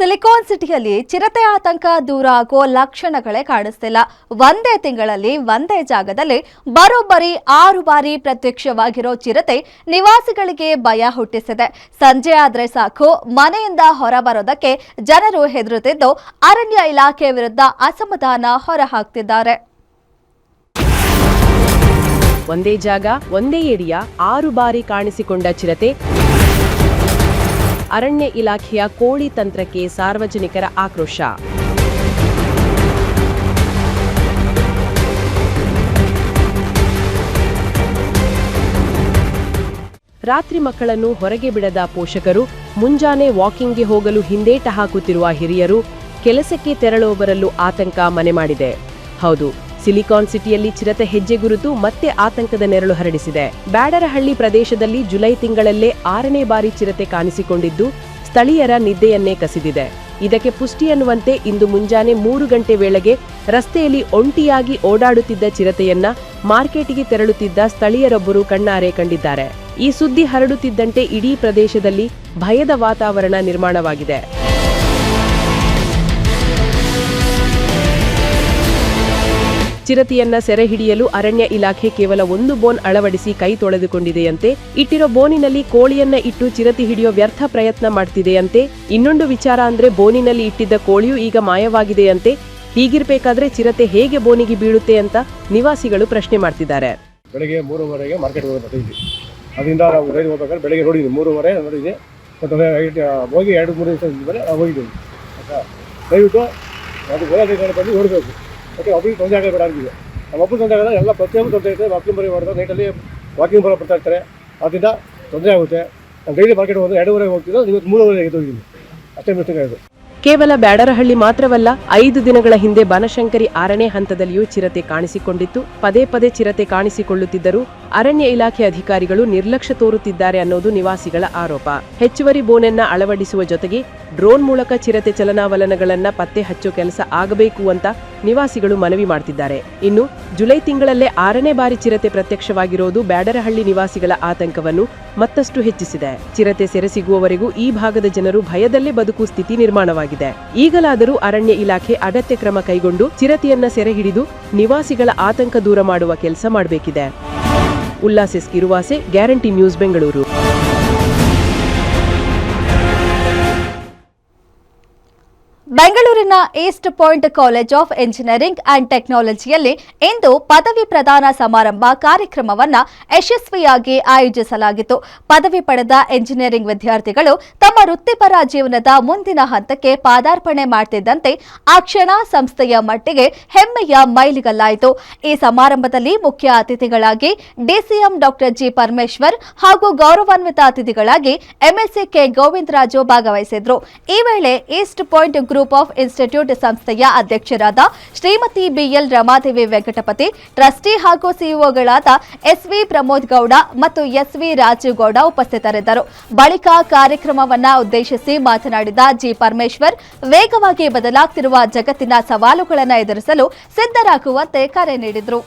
Silicon ಸಿಟಿಯಲ್ಲಿ ಚಿರತೆ ಆತಂಕ ದೂರ ಆಗೋ ಲಕ್ಷಣಗಳೇ ಕಾಣಿಸ್ತಿಲ್ಲ. ಒಂದೇ ತಿಂಗಳಲ್ಲಿ ಒಂದೇ ಜಾಗದಲ್ಲಿ ಬರೋಬ್ಬರಿ 6 ಬಾರಿ ಪ್ರತ್ಯಕ್ಷವಾಗಿರೋ ಚಿರತೆ ನಿವಾಸಿಗಳಿಗೆ ಭಯ ಹುಟ್ಟಿಸಿದೆ. ಸಂಜೆ ಆದ್ರೆ ಸಾಕು ಮನೆಯಿಂದ ಹೊರಬರೋದಕ್ಕೆ ಜನರು ಹೆದರುತ್ತಿದ್ದು ಅರಣ್ಯ ಇಲಾಖೆ ವಿರುದ್ಧ ಅಸಮಾಧಾನ ಹೊರಹಾಕ್ತಿದ್ದಾರೆ. ಒಂದೇ ಜಾಗ ಒಂದೇ ಏರಿಯಾ 6 ಬಾರಿ ಕಾಣಿಸಿಕೊಂಡ ಚಿರತೆ. ಅರಣ್ಯ ಇಲಾಖೆಯ ಕೋಳಿ ತಂತ್ರಕ್ಕೆ ಸಾರ್ವಜನಿಕರ ಆಕ್ರೋಶ. ರಾತ್ರಿ ಮಕ್ಕಳನ್ನು ಹೊರಗೆ ಬಿಡದ ಪೋಷಕರು, ಮುಂಜಾನೆ ವಾಕಿಂಗ್ಗೆ ಹೋಗಲು ಹಿಂದೇಟ ಹಾಕುತ್ತಿರುವ ಹಿರಿಯರು, ಕೆಲಸಕ್ಕೆ ತೆರಳುವವರಲ್ಲೂ ಆತಂಕ ಮನೆ ಮಾಡಿದೆ. ಹೌದು, ಸಿಲಿಕಾನ್ ಸಿಟಿಯಲ್ಲಿ ಚಿರತೆ ಹೆಜ್ಜೆ ಗುರುತು ಮತ್ತೆ ಆತಂಕದ ನೆರಳು ಹರಡಿಸಿದೆ. ಬ್ಯಾಡರಹಳ್ಳಿ ಪ್ರದೇಶದಲ್ಲಿ ಜುಲೈ ತಿಂಗಳಲ್ಲೇ 6ನೇ ಬಾರಿ ಚಿರತೆ ಕಾಣಿಸಿಕೊಂಡಿದ್ದು ಸ್ಥಳೀಯರ ನಿದ್ದೆಯನ್ನೇ ಕಸಿದಿದೆ. ಇದಕ್ಕೆ ಪುಷ್ಟಿ ಅನ್ನುವಂತೆ ಇಂದು ಮುಂಜಾನೆ 3 ಗಂಟೆ ವೇಳೆಗೆ ರಸ್ತೆಯಲ್ಲಿ ಒಂಟಿಯಾಗಿ ಓಡಾಡುತ್ತಿದ್ದ ಚಿರತೆಯನ್ನ ಮಾರ್ಕೆಟಿಗೆ ತೆರಳುತ್ತಿದ್ದ ಸ್ಥಳೀಯರೊಬ್ಬರು ಕಣ್ಣಾರೆ ಕಂಡಿದ್ದಾರೆ. ಈ ಸುದ್ದಿ ಹರಡುತ್ತಿದ್ದಂತೆ ಇಡೀ ಪ್ರದೇಶದಲ್ಲಿ ಭಯದ ವಾತಾವರಣ ನಿರ್ಮಾಣವಾಗಿದೆ. ಚಿರತೆಯನ್ನ ಸೆರೆ ಹಿಡಿಯಲು ಅರಣ್ಯ ಇಲಾಖೆ ಕೇವಲ 1 ಬೋನ್ ಅಳವಡಿಸಿ ಕೈ ತೊಳೆದುಕೊಂಡಿದೆಯಂತೆ. ಇಟ್ಟಿರೋ ಬೋನಿನಲ್ಲಿ ಕೋಳಿಯನ್ನ ಇಟ್ಟು ಚಿರತೆ ಹಿಡಿಯೋ ವ್ಯರ್ಥ ಪ್ರಯತ್ನ ಮಾಡ್ತಿದೆಯಂತೆ. ಇನ್ನೊಂದು ವಿಚಾರ ಅಂದ್ರೆ ಬೋನಿನಲ್ಲಿ ಇಟ್ಟಿದ್ದ ಕೋಳಿಯೂ ಈಗ ಮಾಯವಾಗಿದೆಯಂತೆ. ಹೀಗಿರ್ಬೇಕಾದ್ರೆ ಚಿರತೆ ಹೇಗೆ ಬೋನಿಗೆ ಬೀಳುತ್ತೆ ಅಂತ ನಿವಾಸಿಗಳು ಪ್ರಶ್ನೆ ಮಾಡ್ತಿದ್ದಾರೆ. ಬೆಳಗ್ಗೆ 3:30ಗೆ ಮಾರ್ಕೆಟ್ ಹೋಗ್ಬೇಕು. ಅದರಿಂದ ನಾವು ರೈಲು ಹೋಗ್ಬೇಕಾದ್ರೆ ಬೆಳಗ್ಗೆ ನೋಡಿದ್ವಿ, 3:30 ನೋಡಿದ್ವಿ. ಮತ್ತು ಹೋಗಿ 2-3 ದಿವಸ ಮೇಲೆ ಹೋಗಿದ್ದೀವಿ. ದಯವಿಟ್ಟು ಅದು ಬಂದು ನೋಡಬೇಕು. ಮತ್ತು ಒಬ್ಬರಿಗೆ ತೊಂದರೆ ಆಗಬೇಡ ಅಂತಿದೆ. ನಮ್ಮ ಒಬ್ಬರು ತೊಂದರೆ ಆಗಲ್ಲ, ಎಲ್ಲ ಪ್ರತಿಯೊಬ್ಬರು ತೊಂದರೆ ಇರ್ತದೆ. ವಾಕಿಂಗ್ ಬರೀ ಮಾಡಿದ್ರೆ ನೈಟಲ್ಲಿ ವಾಕಿಂಗ್ ಬರ್ತಾ ಇರ್ತಾರೆ. ಅದರಿಂದ ತೊಂದರೆ ಆಗುತ್ತೆ. ನಾನು ಡೈಲಿ ಮಾರ್ಕೆಟ್ ಹೋದ್ರೆ 2:30 ಹೋಗ್ತಿದ್ದು, ಇವತ್ತು 3:30 ಹೋಗಿದ್ದೀನಿ. ಅಷ್ಟೇ ಮಿಸ್ಟೇಕ್ ಆಯಿತು. ಕೇವಲ ಬ್ಯಾಡರಹಳ್ಳಿ ಮಾತ್ರವಲ್ಲ, 5 ದಿನಗಳ ಹಿಂದೆ ಬನಶಂಕರಿ 6ನೇ ಹಂತದಲ್ಲಿಯೂ ಚಿರತೆ ಕಾಣಿಸಿಕೊಂಡಿತ್ತು. ಪದೇ ಪದೇ ಚಿರತೆ ಕಾಣಿಸಿಕೊಳ್ಳುತ್ತಿದ್ದರೂ ಅರಣ್ಯ ಇಲಾಖೆ ಅಧಿಕಾರಿಗಳು ನಿರ್ಲಕ್ಷ್ಯ ತೋರುತ್ತಿದ್ದಾರೆ ಅನ್ನೋದು ನಿವಾಸಿಗಳ ಆರೋಪ. ಹೆಚ್ಚುವರಿ ಬೋನನ್ನ ಅಳವಡಿಸುವ ಜೊತೆಗೆ ಡ್ರೋನ್ ಮೂಲಕ ಚಿರತೆ ಚಲನಾವಲನಗಳನ್ನ ಪತ್ತೆ ಹಚ್ಚೋ ಕೆಲಸ ಆಗಬೇಕು ಅಂತ ನಿವಾಸಿಗಳು ಮನವಿ ಮಾಡ್ತಿದ್ದಾರೆ. ಇನ್ನು ಜುಲೈ ತಿಂಗಳಲ್ಲೇ 6ನೇ ಬಾರಿ ಚಿರತೆ ಪ್ರತ್ಯಕ್ಷವಾಗಿರೋದು ಬ್ಯಾಡರಹಳ್ಳಿ ನಿವಾಸಿಗಳ ಆತಂಕವನ್ನು ಮತ್ತಷ್ಟು ಹೆಚ್ಚಿಸಿದೆ. ಚಿರತೆ ಸೆರೆ ಸಿಗುವವರೆಗೂ ಈ ಭಾಗದ ಜನರು ಭಯದಲ್ಲೇ ಬದುಕು ಸ್ಥಿತಿ ನಿರ್ಮಾಣವಾಗಿದೆ. ಈಗಲಾದರೂ ಅರಣ್ಯ ಇಲಾಖೆ ಅಗತ್ಯ ಕ್ರಮ ಕೈಗೊಂಡು ಚಿರತೆಯನ್ನ ಸೆರೆ ಹಿಡಿದು ನಿವಾಸಿಗಳ ಆತಂಕ ದೂರ ಮಾಡುವ ಕೆಲಸ ಮಾಡಬೇಕಿದೆ. Ullas S Kiruvase, guarantee news, Bengaluru. ಬೆಂಗಳೂರಿನ East Point College of Engineering and ಟೆಕ್ನಾಲಜಿಯಲ್ಲಿ ಇಂದು ಪದವಿ ಪ್ರದಾನ ಸಮಾರಂಭ ಕಾರ್ಯಕ್ರಮವನ್ನು ಯಶಸ್ವಿಯಾಗಿ ಆಯೋಜಿಸಲಾಗಿತ್ತು. ಪದವಿ ಪಡೆದ ಎಂಜಿನಿಯರಿಂಗ್ ವಿದ್ಯಾರ್ಥಿಗಳು ತಮ್ಮ ವೃತ್ತಿಪರ ಜೀವನದ ಮುಂದಿನ ಹಂತಕ್ಕೆ ಪಾದಾರ್ಪಣೆ ಮಾಡುತ್ತಿದ್ದಂತೆ ಆ ಕ್ಷಣ ಸಂಸ್ಥೆಯ ಮಟ್ಟಿಗೆ ಹೆಮ್ಮೆಯ ಮೈಲಿಗಲ್ಲಾಯಿತು. ಈ ಸಮಾರಂಭದಲ್ಲಿ ಮುಖ್ಯ ಅತಿಥಿಗಳಾಗಿ ಡಿಸಿಎಂ ಡಾಕ್ಟರ್ ಜಿ ಪರಮೇಶ್ವರ್ ಹಾಗೂ ಗೌರವಾನ್ವಿತ ಅತಿಥಿಗಳಾಗಿ ಎಂಎಲ್ಸಿ ಕೆ ಗೋವಿಂದರಾಜು ಭಾಗವಹಿಸಿದ್ರು. ಈ ವೇಳೆ East point group of institute ಸಂಸ್ಥೆಯ ಅಧ್ಯಕ್ಷರಾದ ಶ್ರೀಮತಿ ಬಿಎಲ್ ರಮಾದೇವಿ ವೆಂಕಟಪತಿ, ಟ್ರಸ್ಟಿ ಹಾಗೂ ಸಿಇಒಗಳಾದ ಎಸ್ವಿ ಪ್ರಮೋದ್ ಗೌಡ ಮತ್ತು ಎಸ್ವಿ ರಾಜುಗೌಡ ಉಪಸ್ಥಿತರಿದ್ದರು. ಬಳಿಕ ಕಾರ್ಯಕ್ರಮವನ್ನು ಉದ್ದೇಶಿಸಿ ಮಾತನಾಡಿದ ಜಿ ಪರಮೇಶ್ವರ್, ವೇಗವಾಗಿ ಬದಲಾಗ್ತಿರುವ ಜಗತ್ತಿನ ಸವಾಲುಗಳನ್ನು ಎದುರಿಸಲು ಸಿದ್ಧರಾಗುವಂತೆ ಕರೆ ನೀಡಿದರು.